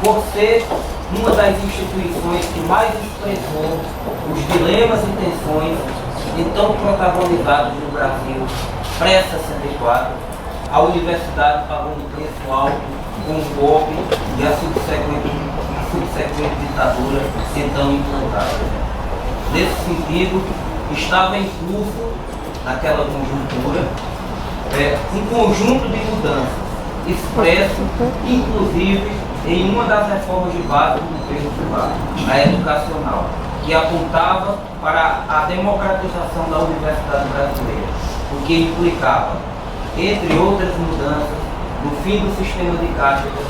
por ser uma das instituições que mais expressou os dilemas e tensões então protagonizados no Brasil pré-64, a universidade pagou um preço alto com o golpe e a subsequente ditadura então implantada. Nesse sentido, estava em curso, naquela conjuntura, um conjunto de mudanças, expresso, inclusive, em uma das reformas de base do governo privado, a educacional, que apontava para a democratização da universidade brasileira, o que implicava, entre outras mudanças, no fim do sistema de cátedras,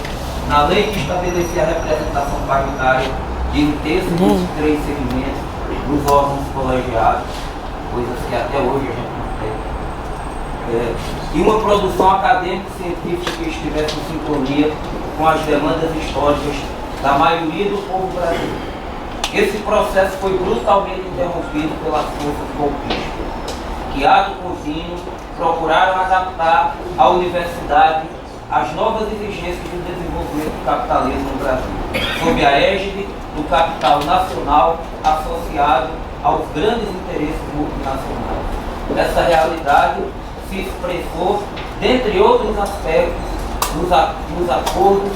na lei que estabelecia a representação paritária de 1/3 dos 3 segmentos dos órgãos colegiados, coisas que até hoje a gente não tem, e uma produção acadêmica e científica que estivesse em sintonia com as demandas históricas da maioria do povo brasileiro. Esse processo foi brutalmente interrompido pelas forças golpistas, que, ato contínuo, procuraram adaptar a universidade às novas exigências do desenvolvimento do capitalismo no Brasil, sob a égide do capital nacional associado aos grandes interesses multinacionais. Essa realidade se expressou, dentre outros aspectos, nos acordos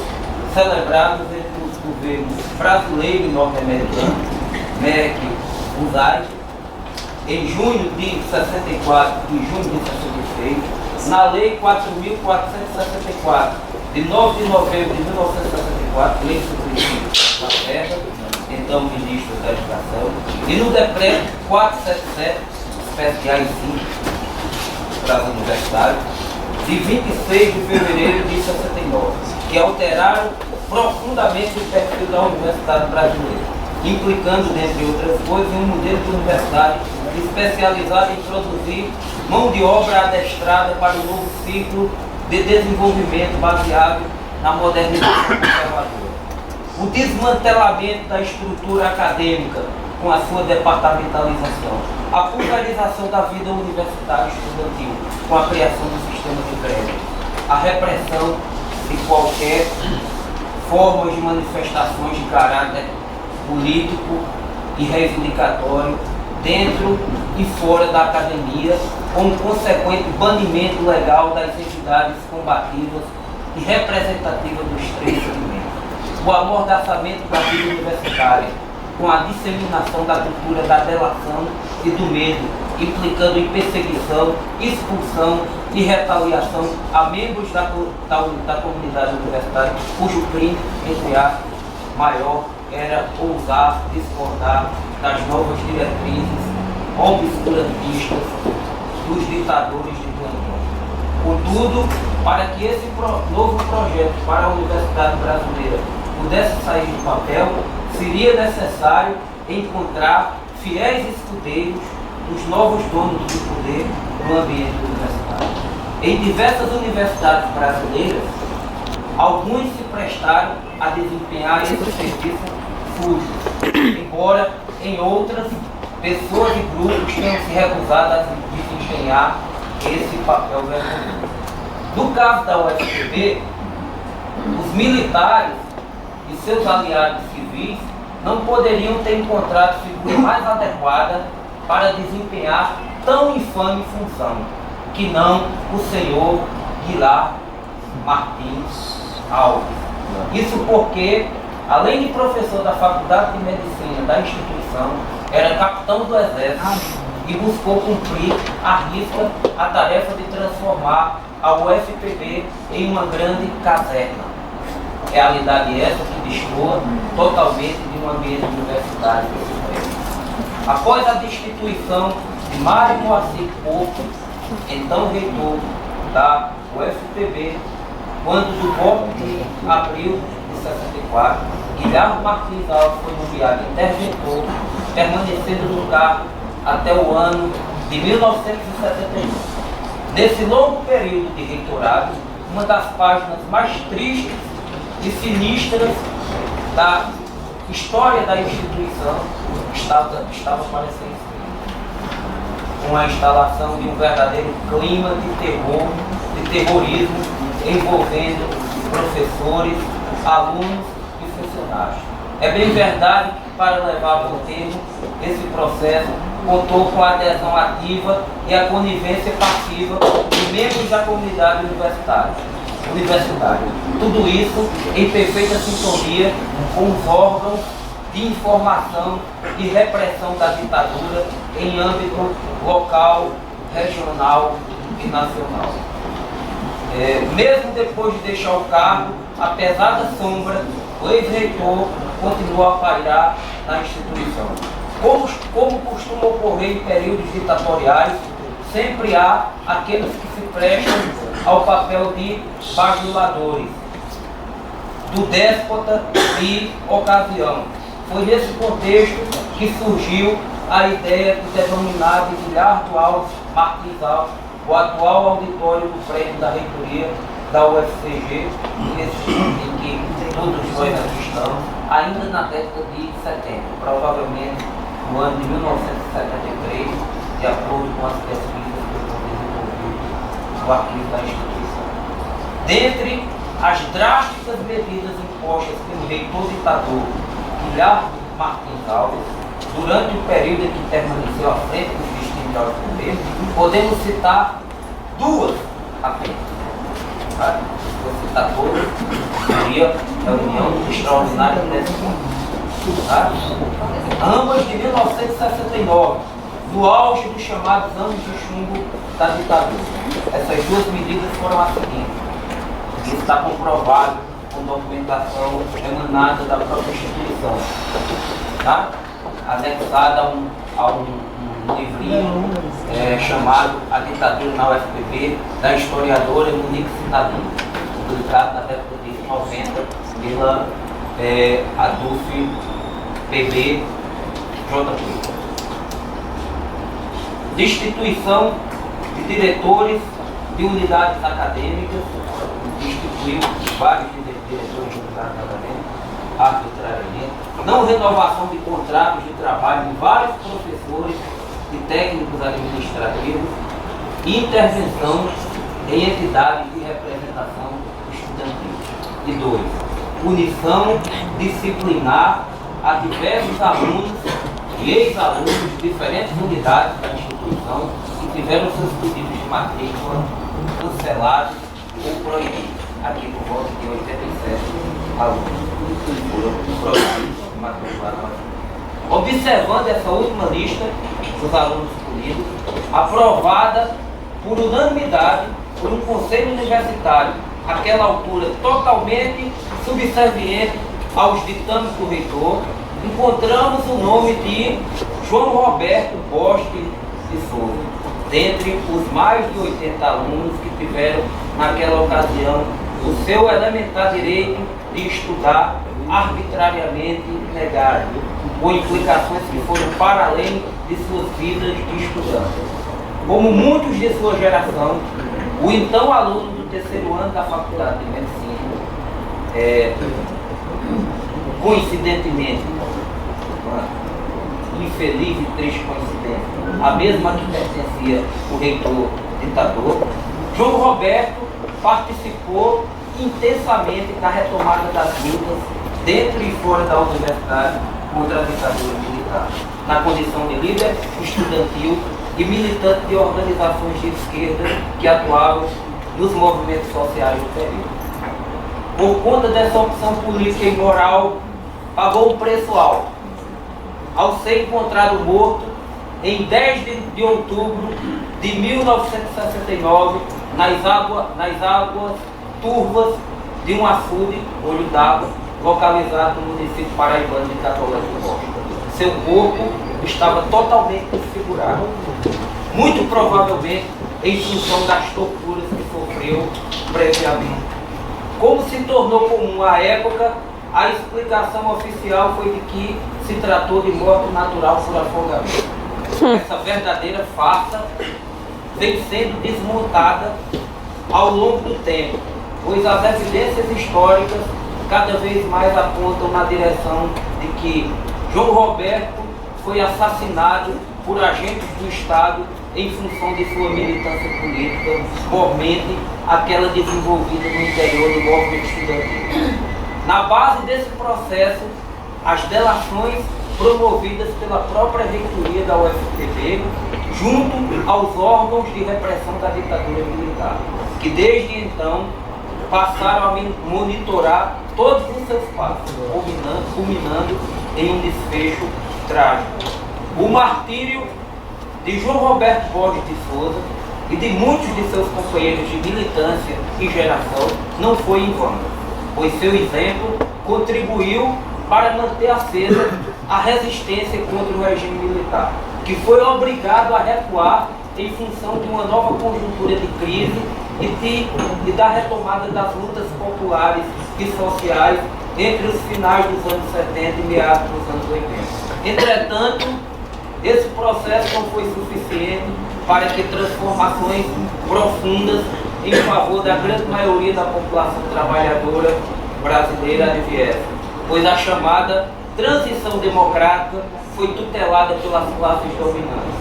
celebrados entre os governos brasileiro e norte-americano, MEC, USAID, em junho de 64 e junho de 66, na Lei 4.464, de 9 de novembro de 1964, Lei Suprema da Terra, então ministro da Educação, e no Decreto 477, espécie AI-5, para as universidades, de 26 de fevereiro de 69, que alteraram profundamente o perfil da universidade brasileira, implicando, dentre outras coisas, um modelo de universidade especializado em produzir mão de obra adestrada para o novo ciclo de desenvolvimento baseado na modernização conservadora. O desmantelamento da estrutura acadêmica com a sua departamentalização, a pulverização da vida universitária estudantil com a criação do sistema de greve, a repressão de qualquer forma de manifestações de caráter político e reivindicatório dentro e fora da academia, com um consequente banimento legal das entidades combativas e representativas dos 3 segmentos. O amordaçamento da vida universitária, com a disseminação da cultura da delação e do medo, implicando em perseguição, expulsão e retaliação a membros da comunidade universitária, cujo crime, entre aspas, maior era ousar discordar das novas diretrizes obscurantistas dos ditadores de plantão. Contudo, para que esse novo projeto para a universidade brasileira pudesse sair do papel, seria necessário encontrar fiéis escudeiros dos novos donos do poder no ambiente universitário. Em diversas universidades brasileiras, alguns se prestaram a desempenhar esse serviço sujo, embora em outras, pessoas e grupos tenham se recusado a desempenhar esse papel vergonhoso. No caso da UFPB, os militares e seus aliados civis não poderiam ter encontrado figura mais adequada para desempenhar tão infame função, que não o senhor Guilherme Martins Alves. Isso porque, além de professor da Faculdade de Medicina da instituição, era capitão do Exército e buscou cumprir à risca a tarefa de transformar a UFPB em uma grande caserna. Realidade essa que destoa totalmente de um ambiente universitário. Após a destituição de Mário Moacir Porto, então reitor da UFPB, quando do golpe de abril de 64, Guilherme Martins Alves foi nomeado interventor, permanecendo no cargo até o ano de 1971. Nesse longo período de reitorado, uma das páginas mais tristes e sinistras da história da instituição estava para ser escrita, com a instalação de um verdadeiro clima de terror, de terrorismo, envolvendo professores, alunos e personagem. É bem verdade que, para levar por termo esse processo, contou com a adesão ativa e a conivência passiva de membros da comunidade universitária. Tudo isso em perfeita sintonia com os órgãos de informação e repressão da ditadura em âmbito local, regional e nacional. Mesmo depois de deixar o cargo, a pesada sombra, o ex-reitor continuou a pairar na instituição. Como costuma ocorrer em períodos ditatoriais, sempre há aqueles que se prestam ao papel de bajuladores do déspota de ocasião. Foi nesse contexto que surgiu a ideia de denominar de Guilherme Alves Martins Alves o atual auditório do prédio da reitoria da UFCG, em que todos nós aqui estamos, ainda na década de 70, provavelmente no ano de 1973, de acordo com as pesquisas que eu desenvolvi no arquivo da instituição. Dentre as drásticas medidas impostas pelo reitor ditador Guilherme Martins Alves, durante o período em que permaneceu à frente do vestigial do governo, podemos citar duas apenas. Vou citar todas, seria a reunião extraordinária desse ponto. Ambas de 1969, no auge dos chamados anos de chumbo da ditadura. Essas duas medidas foram as seguintes. Isso está comprovado com documentação emanada da própria instituição, anexada a um livrinho chamado A Ditadura na UFPB, da historiadora Monique Cidadino, publicado na década de 90 pela ADUF PB JP. Destituição de diretores de unidades acadêmicas, destituiu vários diretores de unidades acadêmicas arbitrariamente, não renovação de contratos de trabalho de vários professores e técnicos administrativos, intervenção em entidades de representação estudantil. E 2. Punição disciplinar a diversos alunos e ex-alunos de diferentes unidades da instituição que tiveram seus pedidos de matrícula cancelados ou proibidos. Aqui por volta de 87 alunos foram proibidos de matricular. Observando essa última lista dos alunos punidos, aprovada por unanimidade por um conselho universitário, àquela altura totalmente subserviente aos ditames do reitor, encontramos o nome de João Roberto Bosque de Souza, dentre os mais de 80 alunos que tiveram naquela ocasião o seu elementar direito de estudar arbitrariamente negado, com implicações que foram para além de suas vidas de estudante. Como muitos de sua geração, o então aluno do terceiro ano da Faculdade de Medicina, coincidentemente, infeliz e triste coincidência, a mesma que pertencia o reitor ditador, João Roberto participou intensamente da retomada das lutas dentro e fora da universidade contra a ditadura militar, na condição de líder estudantil e militante de organizações de esquerda que atuavam nos movimentos sociais do período. Por conta dessa opção política e moral, pagou um preço alto, ao ser encontrado morto em 10 de outubro de 1969 nas águas turvas de um açude, olho d'água, localizado no município paraibano de Catolé do Norte. Seu corpo estava totalmente desfigurado, muito provavelmente em função das torturas que sofreu previamente. Como se tornou comum à época, a explicação oficial foi de que se tratou de morte natural por afogamento. Essa verdadeira farsa vem sendo desmontada ao longo do tempo, pois as evidências históricas cada vez mais apontam na direção de que João Roberto foi assassinado por agentes do Estado em função de sua militância política, mormente aquela desenvolvida no interior do movimento estudantil. Na base desse processo, as delações promovidas pela própria reitoria da UFPB, junto aos órgãos de repressão da ditadura militar, que desde então passaram a monitorar todos os seus passos, culminando em um desfecho trágico. O martírio de João Roberto Borges de Souza e de muitos de seus companheiros de militância e geração não foi em vão, pois seu exemplo contribuiu para manter acesa a resistência contra o regime militar, que foi obrigado a recuar em função de uma nova conjuntura de crise e da retomada das lutas populares e sociais entre os finais dos anos 70 e meados dos anos 80. Entretanto, esse processo não foi suficiente para que transformações profundas em favor da grande maioria da população trabalhadora brasileira adviessem, pois a chamada transição democrática foi tutelada pelas classes dominantes,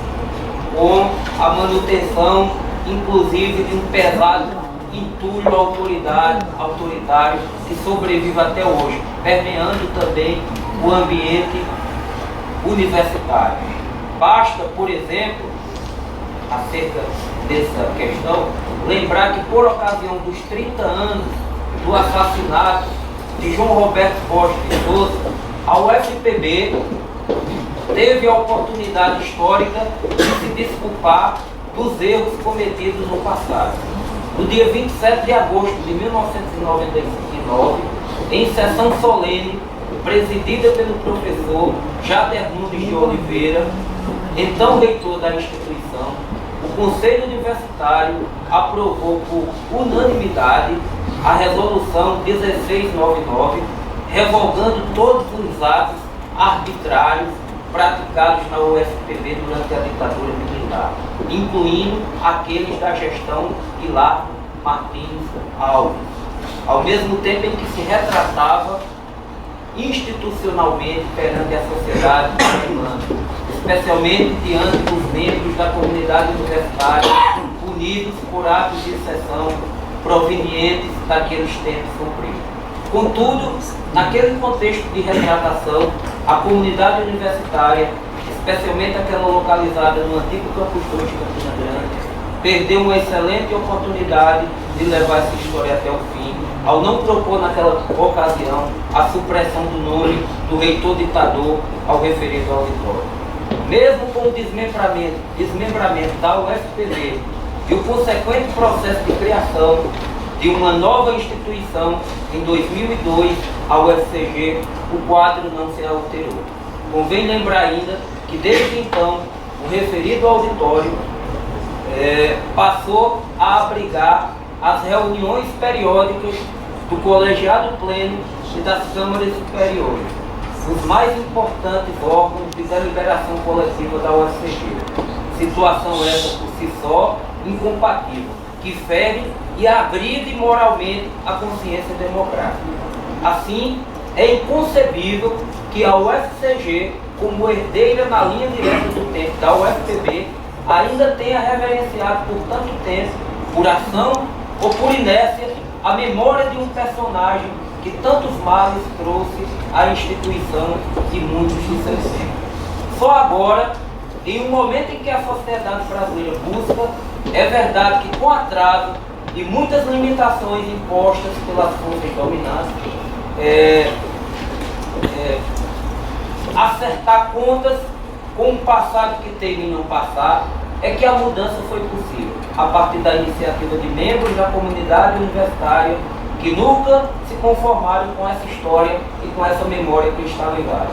com a manutenção, inclusive, de um pesado entulho autoritário que sobrevive até hoje, permeando também o ambiente universitário. Basta, por exemplo, acerca dessa questão, lembrar que por ocasião dos 30 anos do assassinato de João Roberto Borges de Souza, a UFPB teve a oportunidade histórica de se desculpar dos erros cometidos no passado. No dia 27 de agosto de 1999, em sessão solene, presidida pelo professor Jader Nunes de Oliveira, então reitor da instituição, o Conselho Universitário aprovou por unanimidade a Resolução 1699, revogando todos os atos arbitrários praticados na UFPB durante a ditadura militar, incluindo aqueles da gestão de Largo Martins Alves, ao mesmo tempo em que se retratava institucionalmente perante a sociedade alemã, especialmente diante dos membros da comunidade universitária punidos por atos de exceção provenientes daqueles tempos cumpridos. Contudo, naquele contexto de retratação, a comunidade universitária, especialmente aquela localizada no antigo Campus 2 de Campina Grande, perdeu uma excelente oportunidade de levar essa história até o fim, ao não propor naquela ocasião a supressão do nome do reitor ditador ao referido auditório. Mesmo com o desmembramento da UFPB e o consequente processo de criação de uma nova instituição em 2002, a UFCG, o quadro não se alterou. Convém lembrar ainda que desde então o referido auditório passou a abrigar as reuniões periódicas do colegiado pleno e das câmaras superiores, os mais importantes órgãos de deliberação coletiva da UFCG. Situação essa por si só incompatível, que fere e agride moralmente a consciência democrática. Assim, é inconcebível que a UFCG, como herdeira na linha direta do tempo da UFPB, ainda tenha reverenciado por tanto tempo, por ação ou por inércia, a memória de um personagem que tantos males trouxe à instituição e muitos de seus tempos. Só agora, em um momento em que a sociedade brasileira busca, é verdade que com atraso e muitas limitações impostas pelas forças dominantes, acertar contas com o passado que teve e não passado, é que a mudança foi possível, a partir da iniciativa de membros da comunidade universitária que nunca se conformaram com essa história e com essa memória que está ligada.